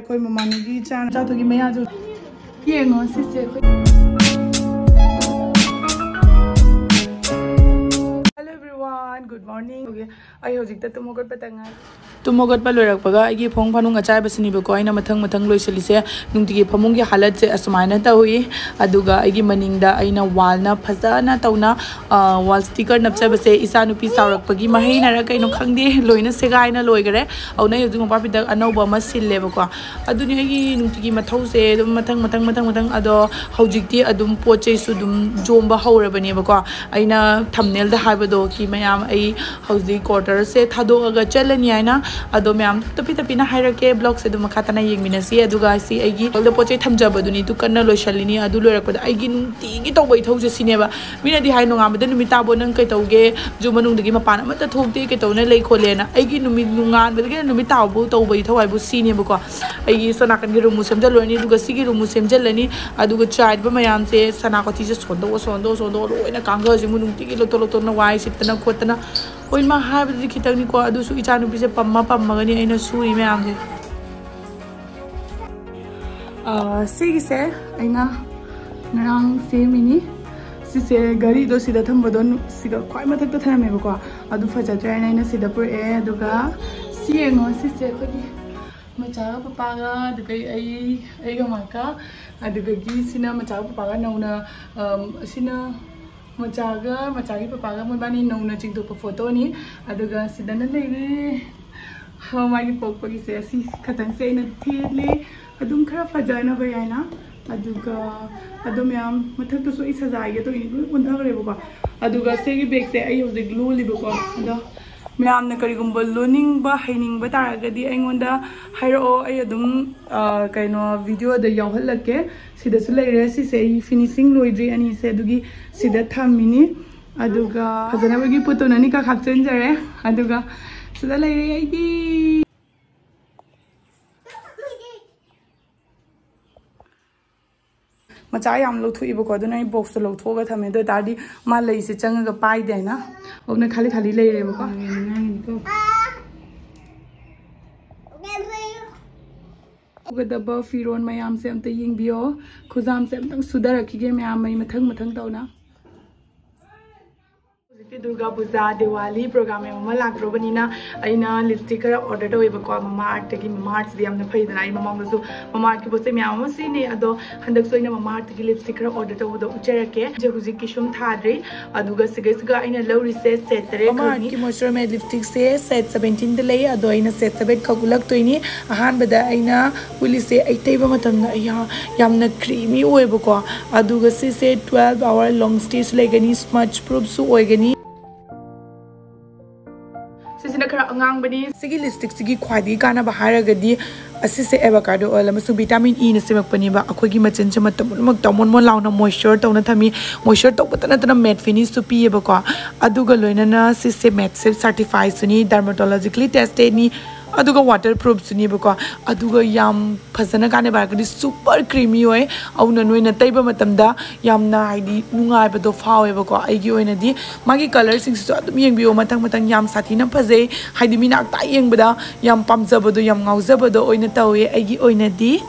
कोई ममानी की चान चातो की मैं आज ये no सिसे good morning. Okay, I hope that tomorrow got better. Tomorrow got better. Paga, I give Hong Panung a child as in Ibuko in a matang Lucilis, Nunti Pamungi Halat as Mana Tawi, Aduga, I give Maninda, Aina Walna, Pazana, Tauna, wall sticker, Napsabase, Isanupi Sarak, Pagi Mahina, Kaino Kandi, Loina Segaina Loigre, Ona using Papita, Anobama Sil Levoka. Aduni Nunti Matose, Matang Ado, Hojiti, Adum Poche Sudum, Jomba Horabaneva, Aina thumbnail the Habado, Kimayam, a housey quarter, say Tado Cheleniana, Adomiam, Topitapina Hierarchy, blocks at the Makatana Yminasi, Adugasi, Agi, all the Poche Tamjabaduni to Kanalo Shalini, Adulura, but I get away to Cineva, Mina di Hainongam, then Mitabon, Ketoge, Jumanung, the Gimapan, but the Toki, Ketona, Lake Colena, Agi Numinungan, but again Numitabo, Tobo, I was seen Buka, Agi Sanakan Muslim Jelani, Dugasigi Muslim Jelani, Aduga child, but my aunt says Sanako teaches Sondo, in a Kanga, Zimunti, Lotona, why sit in a quotana. When my habit is Kitanico, I do so each other piece of Pamapa Magani in a sui mammy. Say, sir, I know Narang Semini. She said, Garido Sidatamodon, Siga, quite much at the time. I do for a train and I see the poor air, Duga, seeing on sister. Macha Papaga, the gay Agamaka, and the Gagi Sina Macha Papaga, Nona, Sina. Machaga, Machagi Papaga, Mabani, no nothing to photo ni, Aduga Sidana lady. How my Popo says, Katan say in a tearly, Adumka Fajana Bayana, Aduga, Adomiam, Matato is as I get to Untarebuka. Aduga say bakes the eye of the glue libuka. Mam the Karigumbo learning by hanging but Aragadi Angunda, Hiro Ayadum, Kaino video the Yahalake. See the Sulares say finishing Loidri and he said, Dugi, see the Tamini, Aduga, has never give put on Anika captain there, Aduga, so the lady. Machai am look to Ibocodona, box the low toga, Tamada Daddy, Malay is a chunk of pie dana, on the Kali lady. With the buffy on my arms, I'm taking bio, because I'm Sudara Kigame, I'm Matang Dona. Durga Puja, Diwali program, Malak Robanina, Aina, lipstick order to Evacuate Mamaearth, taking March, the Amna Pay, the I'm among the Mamaearth Posemiamo, Sine, Ado, and the Soina Mamaearth lipstick order to the Ucherake, Jehuzikishum Tadre, Aduga Sigasga in a low recess set, the Mamaearth moisture made lipstick say, set 17 delay, Ado in a set a bit Kakulak Twini, a hand by the Aina, will say a table matana, Yamna creamy Uebuka, Aduga say 12-hour long stays like any smudge proofs so organi. Sigi lipstick sigi quadi kana bahara gadi assise avocado oil amasu vitamin E na simakpani ba akhoi machin chama tamon tamon launa moisture tawna thami moisture tawpatana tana matte finish to pi ba ko aduga loina na sise matte certified suni dermatologically tested ni aduga waterproof suni ba ko aduga yam phasana kane ba gadi super creamy oi auna noina taiba matamda yamna haidi nungai ba do fawe ba ko aigi oina di magi color sing so adum yengbiyo matang yam sathina phajai haidi minak ta yengbada yam pamjabado yam ngaujabado oina tawe aigi oina di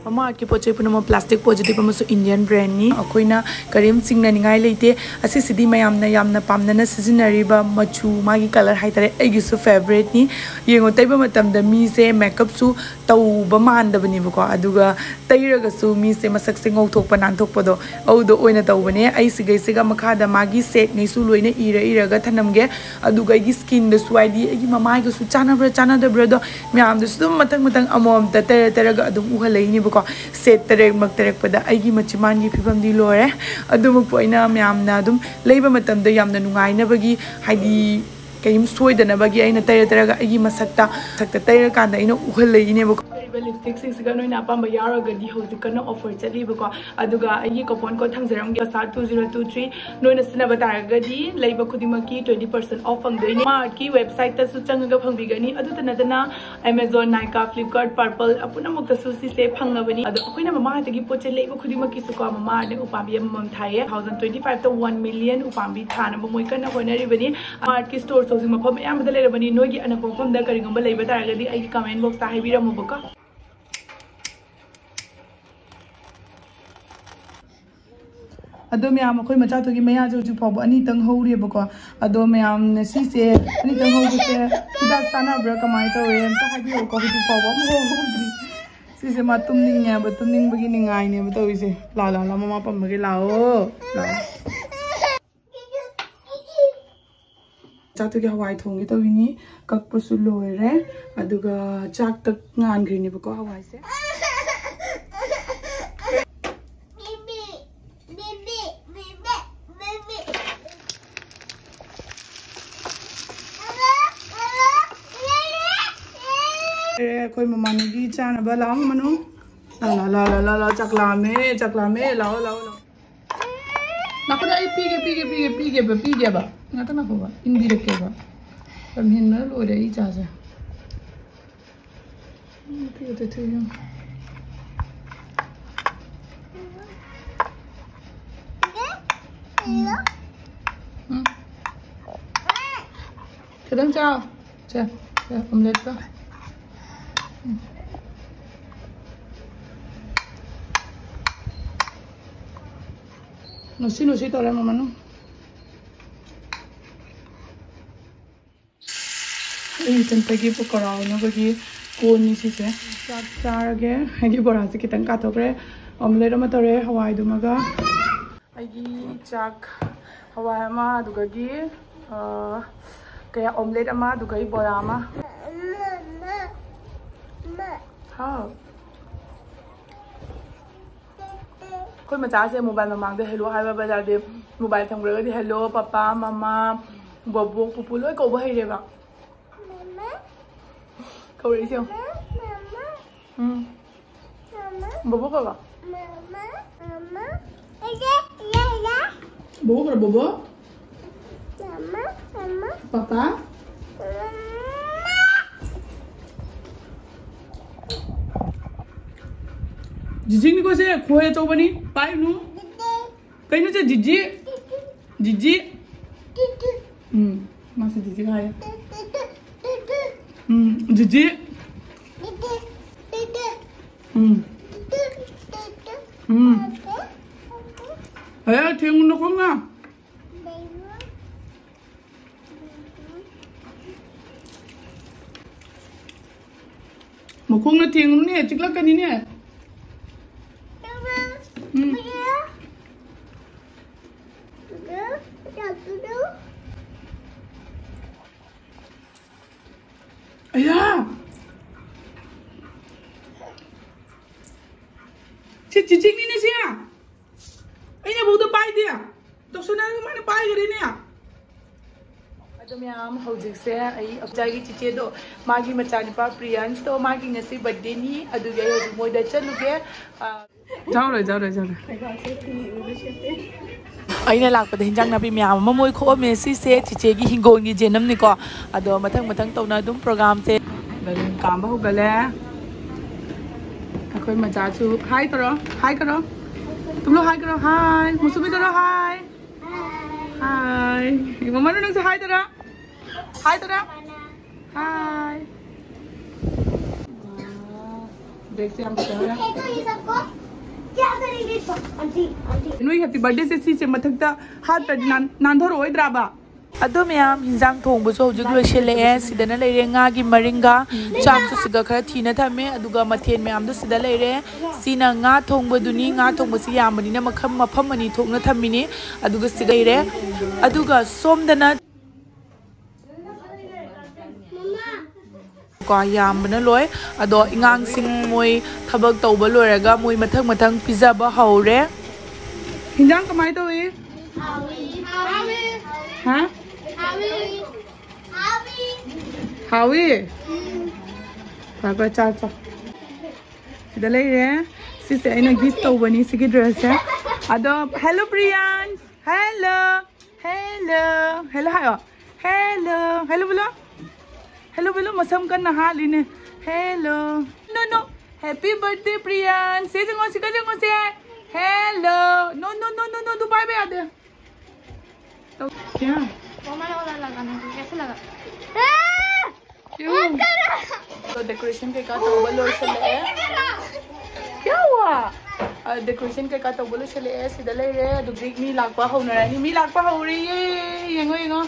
Mamaearth ki poche punama plastic positive amasu Indian brand ni akoina karim singna ningai leite asi sidi mayamna yamna pamna na sijinariba machu magi color haitare aigi su favorite ni yengo taiba matamda mi se makeup su tauba mandabani bako aduga tairaga su mi se masak se ngauthokpa nanthokpado audo oina tawbane ai sigai siga makhada magi set nei su loina iraga thanamge aduga gi skin da suidi agi mamai ga su chana da do myam da su matang amom ta teraga adum uhalai ni set terek mak terek pada aigi machiman gi phibam di lore adum poina myamna adum leiba matam da yamna nungai na bagi haidi kaim soidana bagi aina teraga aigi masakta tayra kanda ina uhalai ne lipstick सिगा नोइना पांबा यारगदी हौजिकन offer चलीबको अदुगा अगी coupon code थंगजरमगे सा 2023 नोइना सिनबा तारगदी लेबा खुदिमकी 20% ऑफ फंगदैनि मार्ट की वेबसाइट तसु चंगगा फंगबिगनी अदुतनदना Amazon Nykaa Flipkart Purple अपुनमुक तसु सिसे फंगबनी अदु अखोइना ममाहतगी पोचे लेबा खुदिमकी सुको ममाने उपाबी मम थाये 2025 to 1 million उपाबी थानबो मोइकन होइनरिबनी मार्ट की स्टोर सोजि मफम यामदा लेरबनी नोगी अनकोफमदा करिगुंबा लेबा तारगदी आई कमेंट बॉक्स ता हाइबिरमुबको अदो मैम अखोई मचा तो की मया जो फाव अनी तंग हौरेबको अदो मैम सिसे अनी तंग हौबसे हिदाक सानाब्रा कमाय तौरे अमता हाइबिरको हिदु फाव हौद्री सिसे मा तुमनिंगबगी निंगाइने बतौइसे ला ला ला ममा पम्बगे लाओ ला चातु के हवाई थोंगे तौइनी ककपसु लोइरे अदुगा चाक तक nganग्रिनेबको हवाई से कोई ममाने की चाना लाओ मनु ला ला ला ला ला चकला में लाओ लाओ लाओ नाको दai पीगे बा नाता ना होगा इंदी रखे बा तब हिन ना लो रे ई चाचा पीगे तो थे खदम चाओ चा ऑमलेट का नुसी तोरे ममानु चंपगी पकड़ाउनबगी कोनी सिसे चाक चारगे आगे बोरा से खितंग काथोक्रे ऑमलेट अमा तोरे हवाई दुमगा आगी चाक हवाई अमा दुगगी कया ऑमलेट अमा दुगई बोरा अमा हाँ कोई मचा से मोबाइल ममांग दे हेलो हाइबा बाजार दे मोबाइल थंग्रगदी हेलो पापा मामा बबो पुपु लोय कौबो हैरेबा मम्मा कौरे से बबो कबा मम्मा बबो कर बबो मम्मा पापा जिजिंग को से खोए चौबनी पाइनु कइनु से जिजी मासे जिजी खाए जिजी अया ठेंग न कोंगा मखोंग न ठेंग ने चिकलकनी ने अया चे चिचिंग नि ने से अइना बहुतो पाइ दिया तो सुना माने पाइ गरी ने अदो म्याम हौजिक से आई अबजागी चिचे दो मागी मचानिपा प्रियांस तो मागी ngasi बर्थडे नि अदुगे हौजिक मोइदा चलुगे जाओ अइना लाकपद हिंजांग नाबी म्याम ममोय खो मेसी से चिचेगी हिंगोंगी जेनम निको अदो मथंग तौना दुम प्रोग्राम से बलिन काम होगले अखोय मचाचु हाय करो तुम लोग हाय करो हाय मुसुबी करो हाय मम्मा ने से हाय तोरा हाय देख से हम बता रहे क्या करेंगे आंटी नोई हैप्पी बर्थडे से सी से मथकता हाथ पर नांधर ओइद्राबा अदो मैम हिंजांग थोंबसो हौजिक लोइसेले सिदना लेरे ngaगी maringa चाकसु सिगा खरा थीना थमे अदुगा मथेन मैम दो सिदा लेरे सीना nga थोंबदुनी nga थोंबसि यामनिना मखम मफम मनी थोंना थमिनी अदुगा सिगैरे अदुगा सोमदना को यामबना लोय अदो इंगांग सिंग मोय थबक तौबा लोयरगा मोय मथंग पिजाबा हौरे हिंजांग कमाय तोए हाँ हावी पापा चाचा sida leire si se aina gift tawbani sigi dress se ado hello Priyan hello hayo hello bolo masam kan na haline hello no happy birthday Priyan se jango se hello no tu bye bye ade तो क्या मम्मा ने वाला लगाना है कैसे लगा क्यों तो डेकोरेशन के का तो बोलो चले क्या हुआ डेकोरेशन के का तो बोलो चले सीधा ले रे दुग्रिक मी लाकवा हो ना मी लाकवा हो रही है यंगो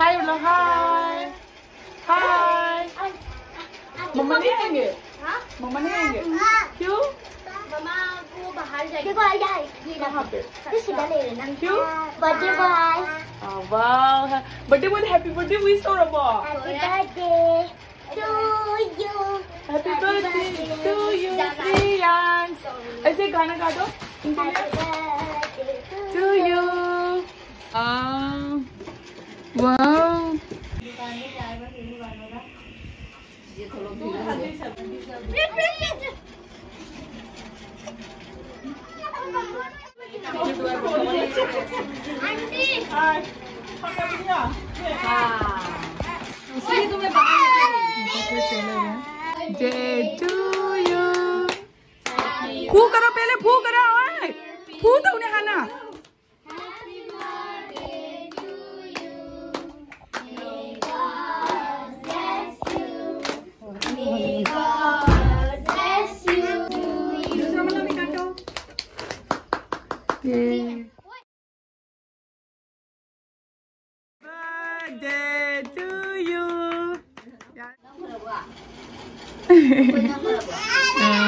हाय बोलो हाय मम्मा नहीं आएंगे क्यों मम्मा को बाहर जाएगी देखो आ जाए ये कहां पे ये सीधा ले लेना क्यों birthday boy wow birthday boy happy birthday wish और अब्बा happy birthday to you happy birthday to you Priyansh ऐसे गाना गा दो to you wow aunty hi उसी तुम्हें Day to you फू करो पहले फू करो ओए फू तो उन्हें हाना Birthday to you.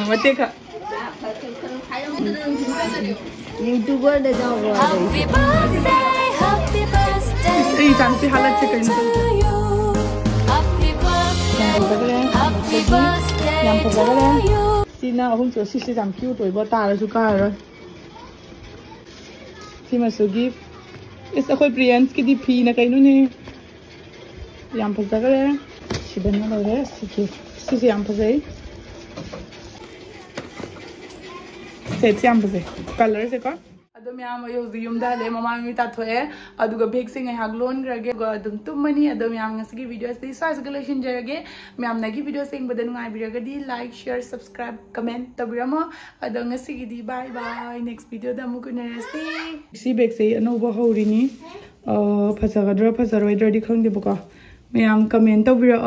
What take up? YouTuber deh jauh. Happy birthday Ini cantik halat chicken. to you. Happy birthday Yang to you. Sina hôm trước sisi giảm cute tuổi bao ta là chú ca rồi. Thì mà số gift. Is ako'y Priyan's ki di pi na kayo nun eh. Yang pa sa kare. Siban na lang rin. Sige. Sisi yang pa sa eh. Set yang pa sa eh. Color sa ka? Adum yang mayo ziyum dali. Mama mi tato eh. Aduga big sing ay haglon grage. Adum tumani. Adum yang nga sige video sa isa sa galasyon jarage. Mayam nagi video sing badan nga video gadi. Like, share, subscribe, comment. Tabira mo. Adum nga sige di. Bye bye. Next video da mo ko na rasi. Si big say ano ba hawri ni? Pasagadra pasaroidra di khang di ba ka? Mayam comment tabira